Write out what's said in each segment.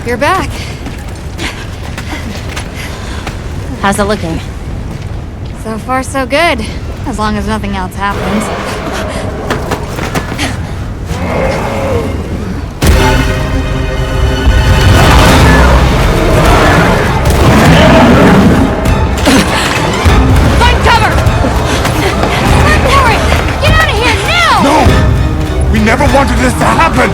You're back. How's it looking? So far, so good. As long as nothing else happens. Find cover! Warren! Get out of here now! No! We never wanted this to happen!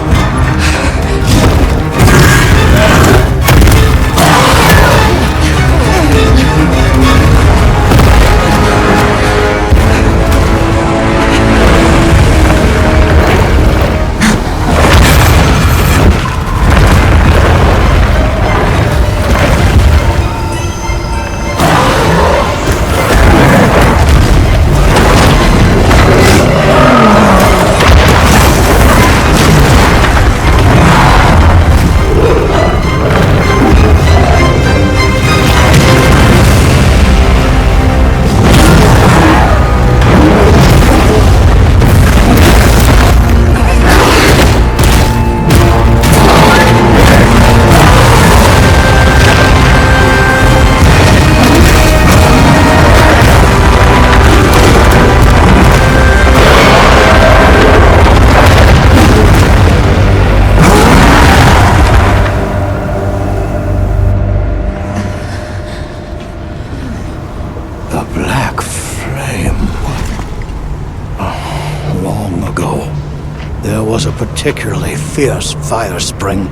Was a particularly fierce fire spring.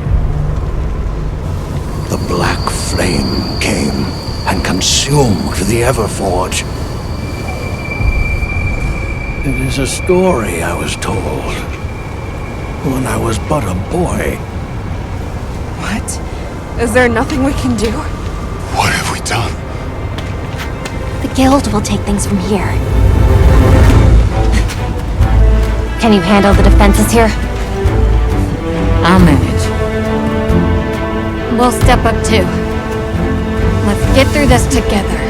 The Black Flame came and consumed the Everforge. It is a story I was told when I was but a boy. What? Is there nothing we can do? What have we done? The Guild will take things from here. Can you handle the defenses here? I'll manage. We'll step up too. Let's get through this together.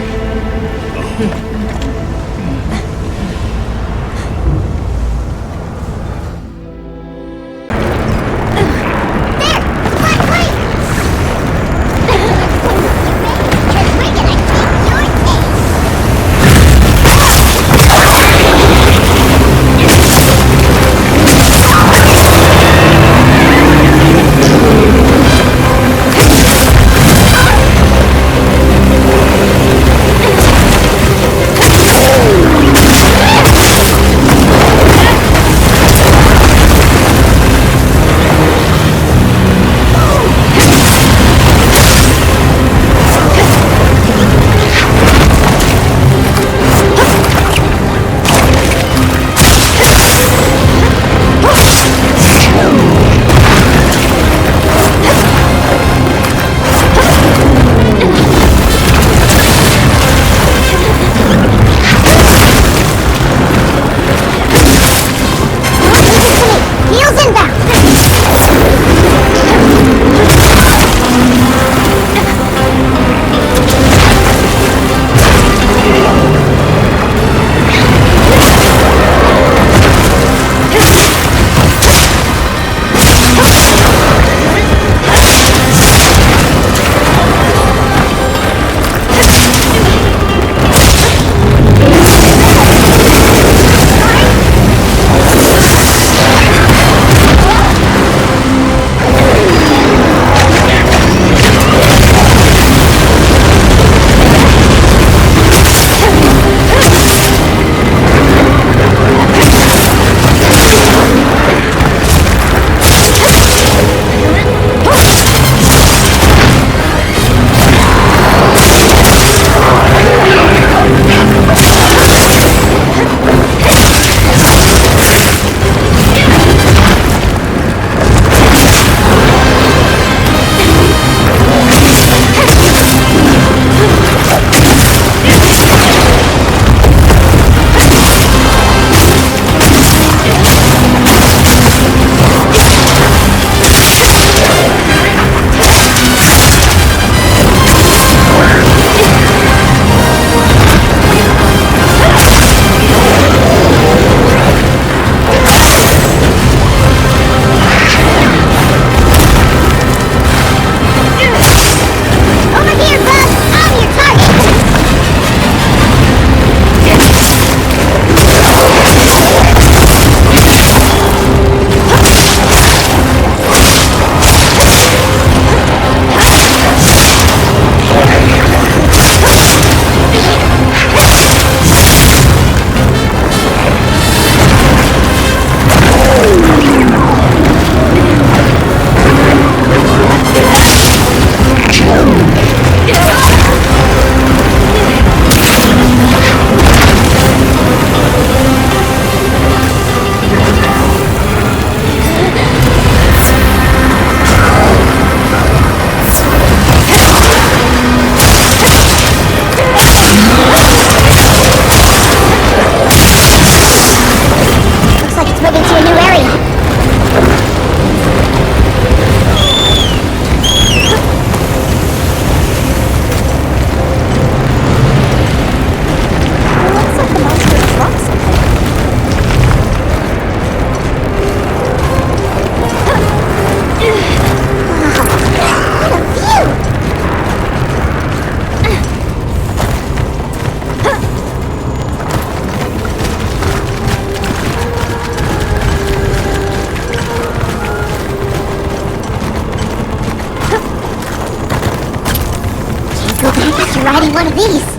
getting one of these.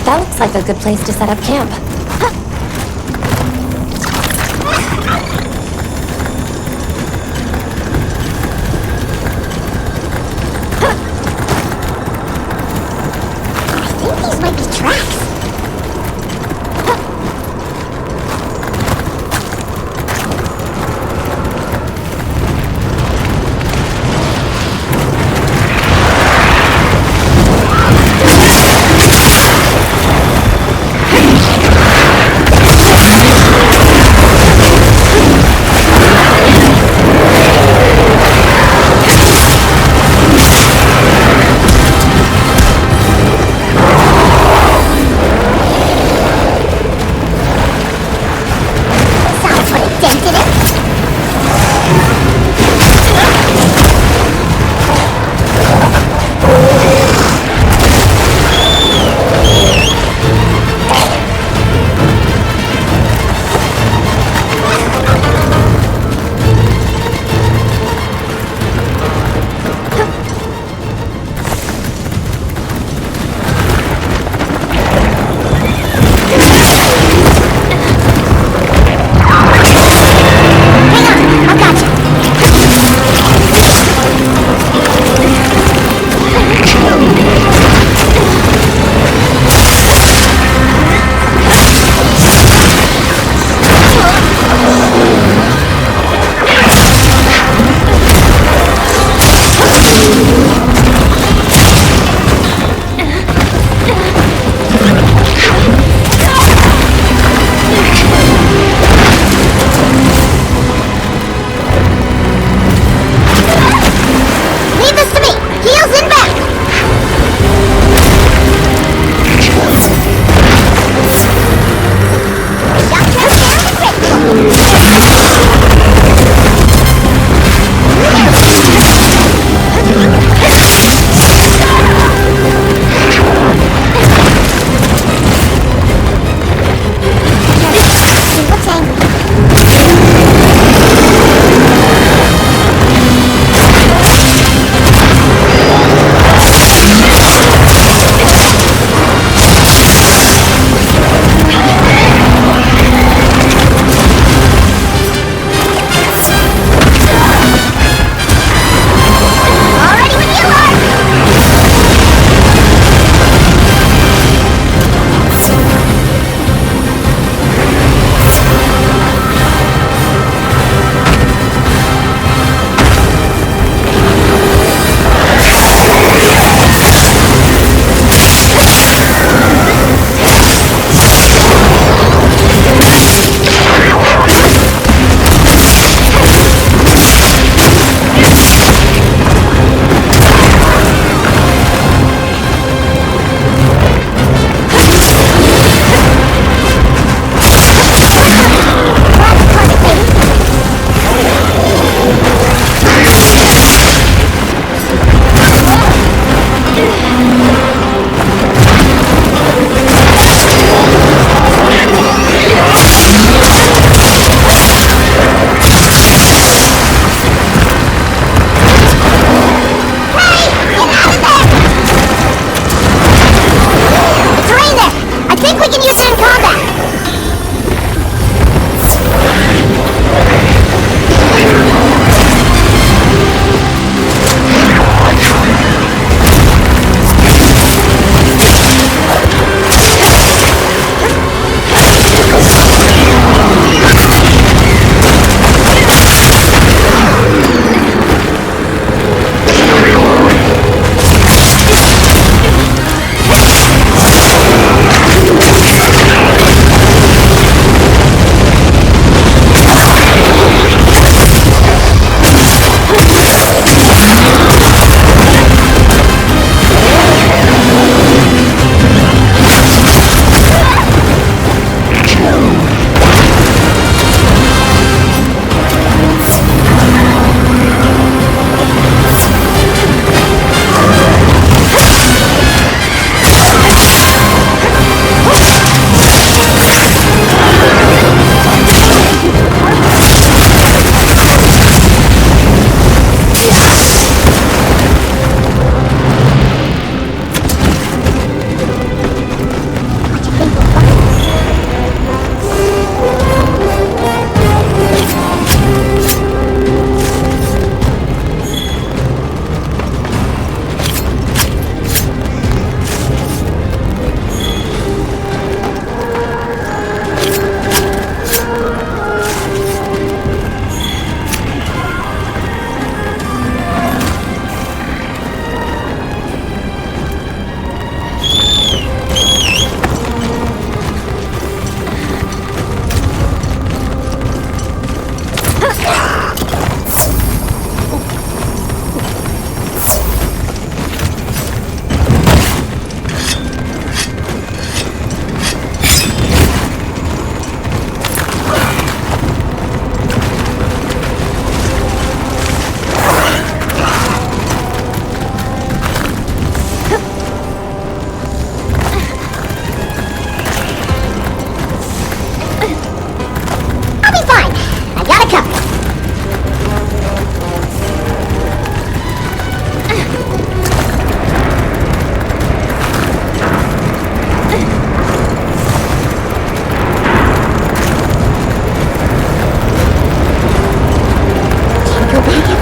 That looks like a good place to set up camp. I think these might be tracks.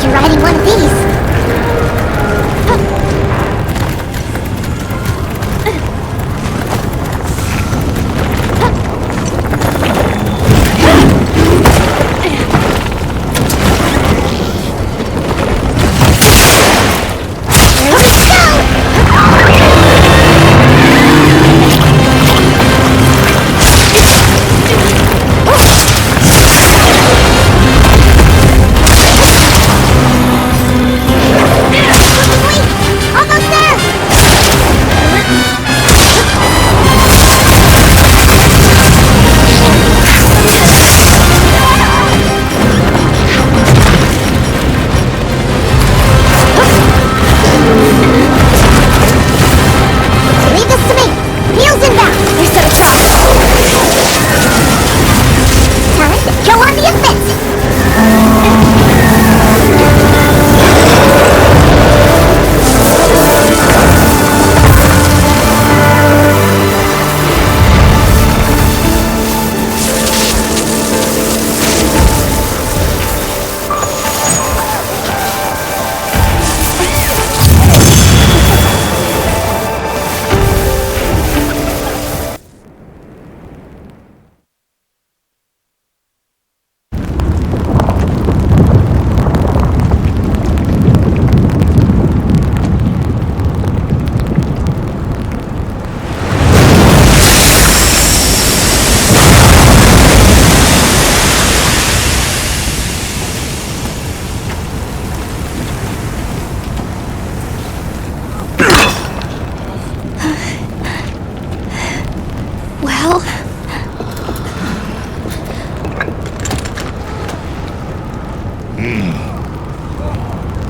like you're riding one of these.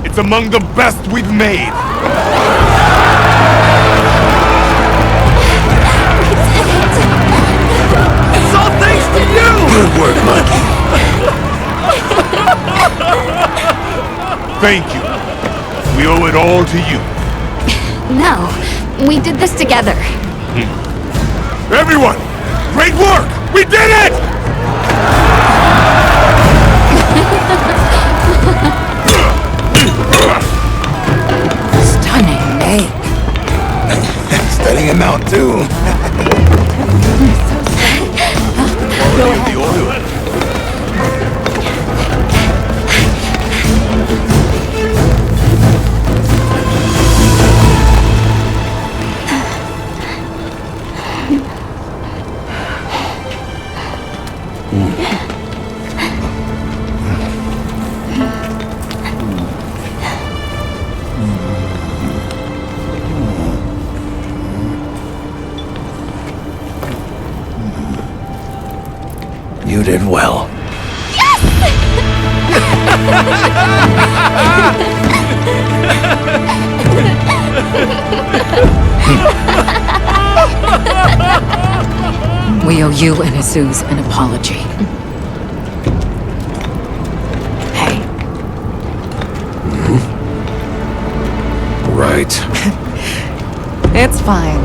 It's among the best we've made! It's all thanks to you! Good work, Mikey. Thank you. We owe it all to you. No, we did this together. Everyone! Great work! We did it! Stunning make. Studying him out, too. You did well. We owe you and Azuz an apology. Hey. Right. It's fine.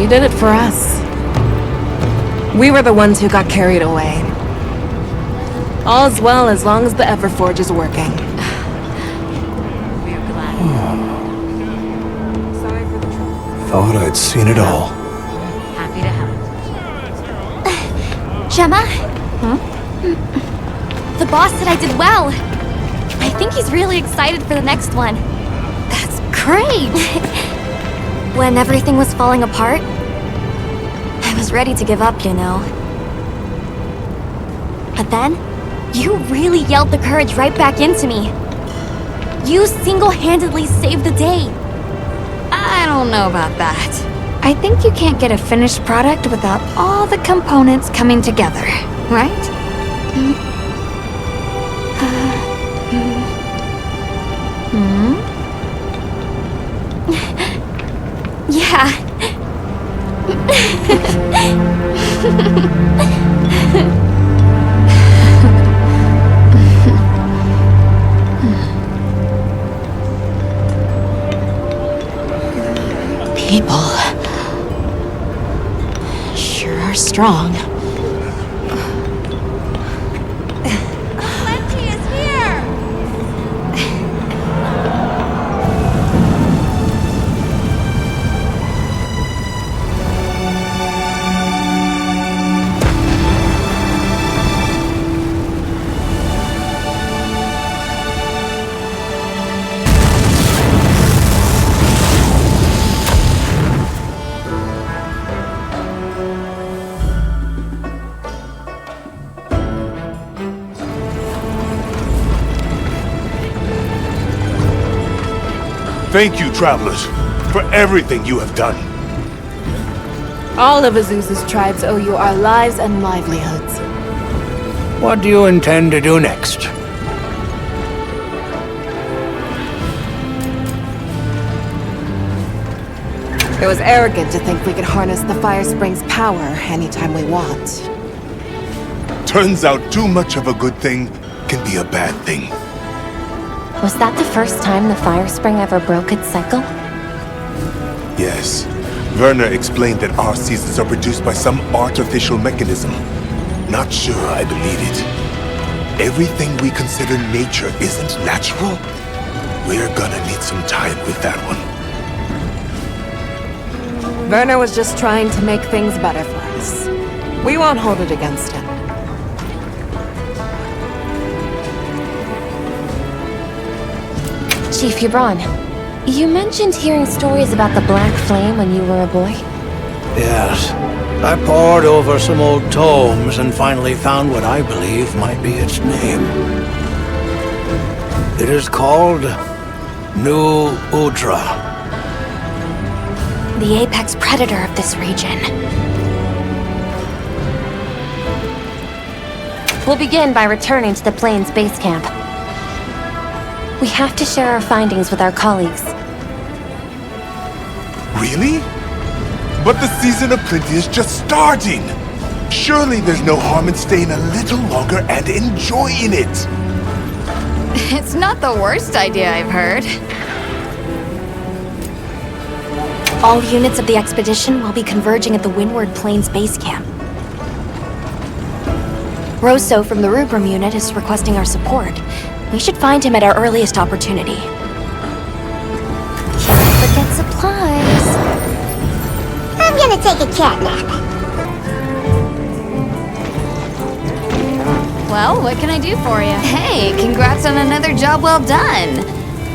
You did it for us. We were the ones who got carried away. All's well as long as the Everforge is working. We're glad. Sorry for the trouble. Thought I'd seen it all. Happy to help. Gemma? The boss said I did well. I think he's really excited for the next one. That's great! When everything was falling apart, I was ready to give up, you know. But then, you really yelled the courage right back into me. You single-handedly saved the day. I don't know about that. I think you can't get a finished product without all the components coming together, right? Yeah. People sure are strong. Plenty is here! Thank you, travelers, for everything you have done. All of Azusa's tribes owe you our lives and livelihoods. What do you intend to do next? It was arrogant to think we could harness the Fire Spring's power anytime we want. Turns out too much of a good thing can be a bad thing. Was that the first time the Fire Spring ever broke its cycle? Yes. Werner explained that our seasons are produced by some artificial mechanism. Not sure I believe it. Everything we consider nature isn't natural. We're gonna need some time with that one. Werner was just trying to make things better for us. We won't hold it against him. Chief Yubron, you mentioned hearing stories about the Black Flame when you were a boy. Yes. I pored over some old tomes and finally found what I believe might be its name. It is called New Udra. The apex predator of this region. We'll begin by returning to the Plains base camp. We have to share our findings with our colleagues. Really? But the season of plenty is just starting! Surely there's no harm in staying a little longer and enjoying it! It's not the worst idea I've heard. All units of the expedition will be converging at the Windward Plains base camp. Rosso from the Rubrum unit is requesting our support. We should find him at our earliest opportunity. Can't forget supplies. I'm gonna take a cat nap. Well, what can I do for you? Hey, congrats on another job well done.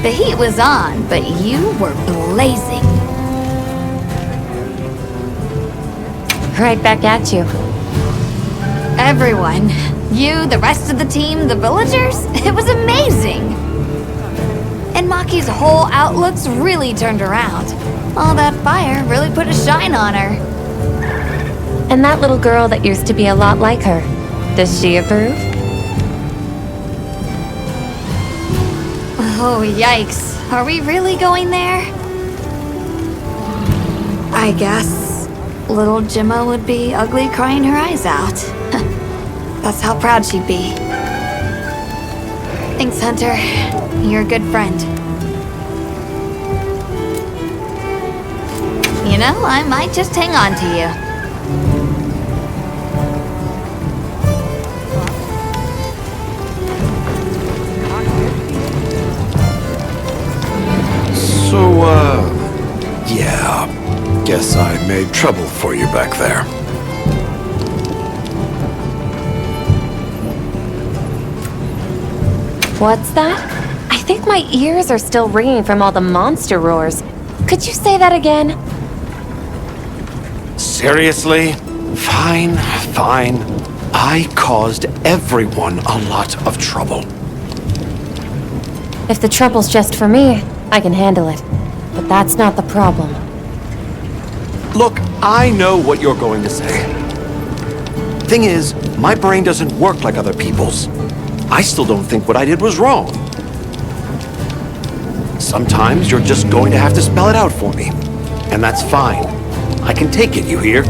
The heat was on, but you were blazing. Right back at you. Everyone. You, the rest of the team, the villagers. It was amazing. And Maki's whole outlook's really turned around. All that fire really put a shine on her. And that little girl that used to be a lot like her. Does she approve? Oh, yikes. Are we really going there? I guess little Gemma would be ugly crying her eyes out. That's how proud she'd be. Thanks, Hunter. You're a good friend. You know, I might just hang on to you. So, yeah. Guess I made trouble for you back there. What's that? I think my ears are still ringing from all the monster roars. Could you say that again? Seriously? Fine, fine. I caused everyone a lot of trouble. If the trouble's just for me, I can handle it. But that's not the problem. Look, I know what you're going to say. Thing is, my brain doesn't work like other people's. I still don't think what I did was wrong. Sometimes you're just going to have to spell it out for me. And that's fine. I can take it, you hear?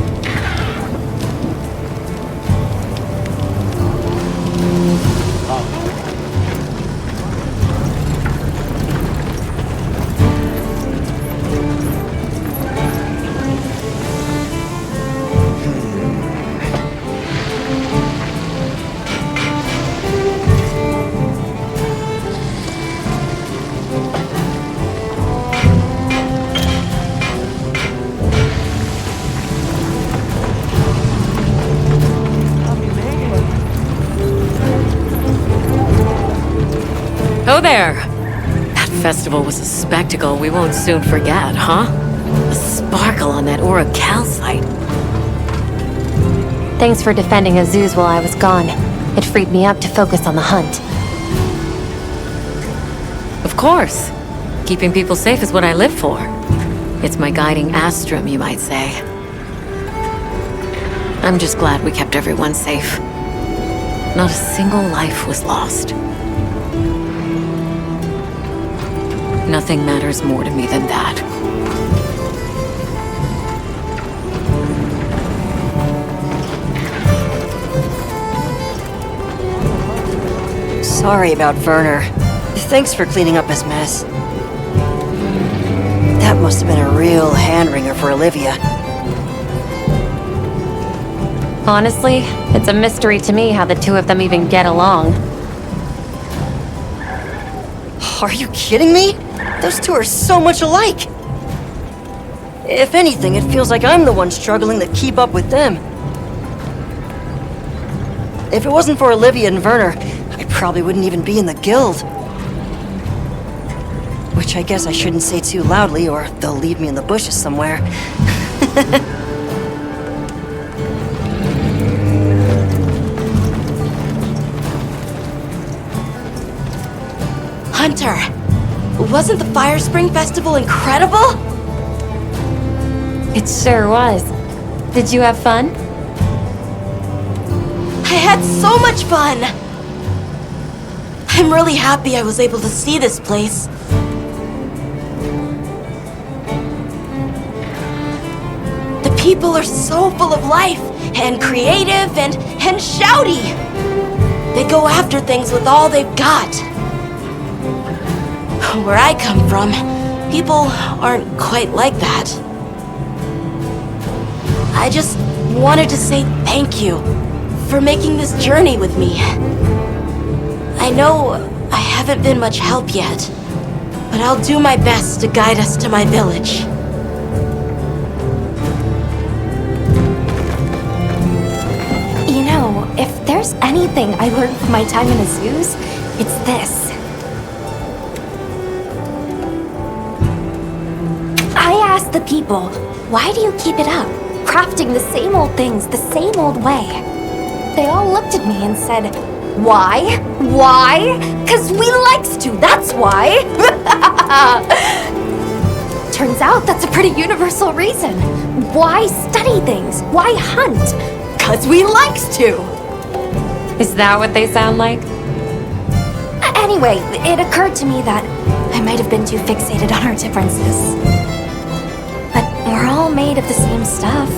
Oh there! That festival was a spectacle we won't soon forget, huh? The sparkle on that Aura calcite. Thanks for defending Azuz while I was gone. It freed me up to focus on the hunt. Of course. Keeping people safe is what I live for. It's my guiding astrum, you might say. I'm just glad we kept everyone safe. Not a single life was lost. Nothing matters more to me than that. Sorry about Werner. Thanks for cleaning up his mess. That must have been a real hand-wringer for Olivia. Honestly, it's a mystery to me how the two of them even get along. Are you kidding me? Those two are so much alike. If anything, it feels like I'm the one struggling to keep up with them. If it wasn't for Olivia and Werner, I probably wouldn't even be in the guild. Which I guess I shouldn't say too loudly, or they'll leave me in the bushes somewhere. Hunter, wasn't the Fire Spring Festival incredible? It sure was. Did you have fun? I had so much fun! I'm really happy I was able to see this place. The people are so full of life, and creative, and shouty! They go after things with all they've got. Where I come from, people aren't quite like that. I just wanted to say thank you for making this journey with me. I know I haven't been much help yet, but I'll do my best to guide us to my village. You know, if there's anything I learned from my time in the zoos, it's this. I asked the people, why do you keep it up? Crafting the same old things the same old way. They all looked at me and said, why? Why? 'Cause we likes to, that's why! Turns out that's a pretty universal reason. Why study things? Why hunt? 'Cause we likes to! Is that what they sound like? Anyway, it occurred to me that I might have been too fixated on our differences. But we're all made of the same stuff.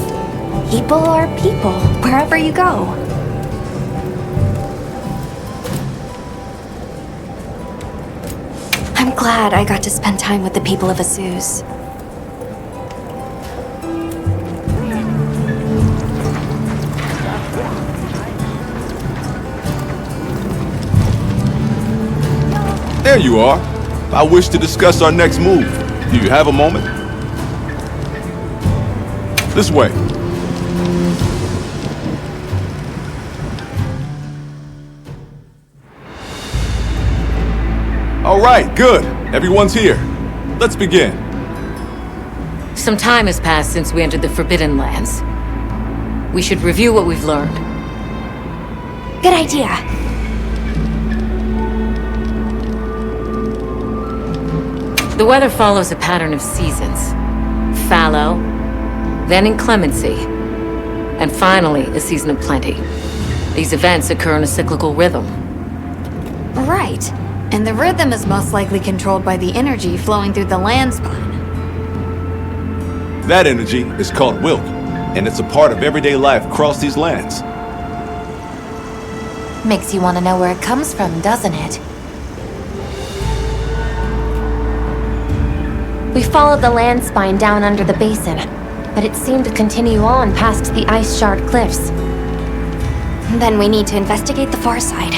People are people, wherever you go. I'm glad I got to spend time with the people of Azuz. There you are. I wish to discuss our next move. Do you have a moment? This way. All right, good. Everyone's here. Let's begin. Some time has passed since we entered the Forbidden Lands. We should review what we've learned. Good idea. The weather follows a pattern of seasons. Fallow, then inclemency, and finally a season of plenty. These events occur in a cyclical rhythm. Right. And the rhythm is most likely controlled by the energy flowing through the land spine. That energy is called Wilk, and it's a part of everyday life across these lands. Makes you want to know where it comes from, doesn't it? We followed the land spine down under the basin, but it seemed to continue on past the ice shard cliffs. Then we need to investigate the far side.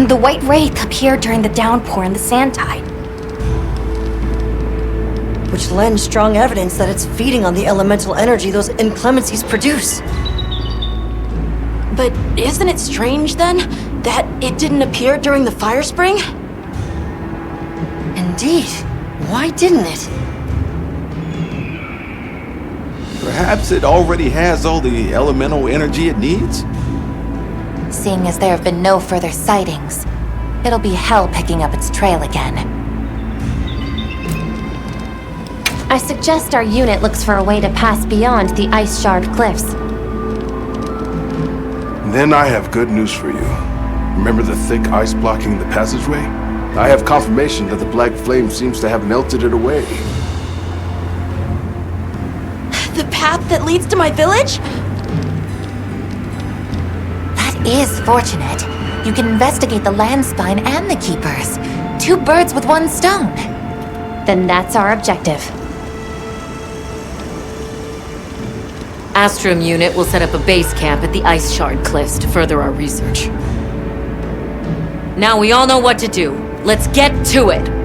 The White Wraith appeared during the downpour and the sand tide. Which lends strong evidence that it's feeding on the elemental energy those inclemencies produce. But isn't it strange, then, that it didn't appear during the Fire Spring? Indeed. Why didn't it? Perhaps it already has all the elemental energy it needs? Seeing as there have been no further sightings, it'll be hell picking up its trail again. I suggest our unit looks for a way to pass beyond the ice shard cliffs. Then I have good news for you. Remember the thick ice blocking the passageway? I have confirmation that the black flame seems to have melted it away. The path that leads to my village? That is fortunate. You can investigate the land spine and the keepers. 2 birds with 1 stone. Then that's our objective. Astrum unit will set up a base camp at the Ice Shard Cliffs to further our research. Now we all know what to do. Let's get to it!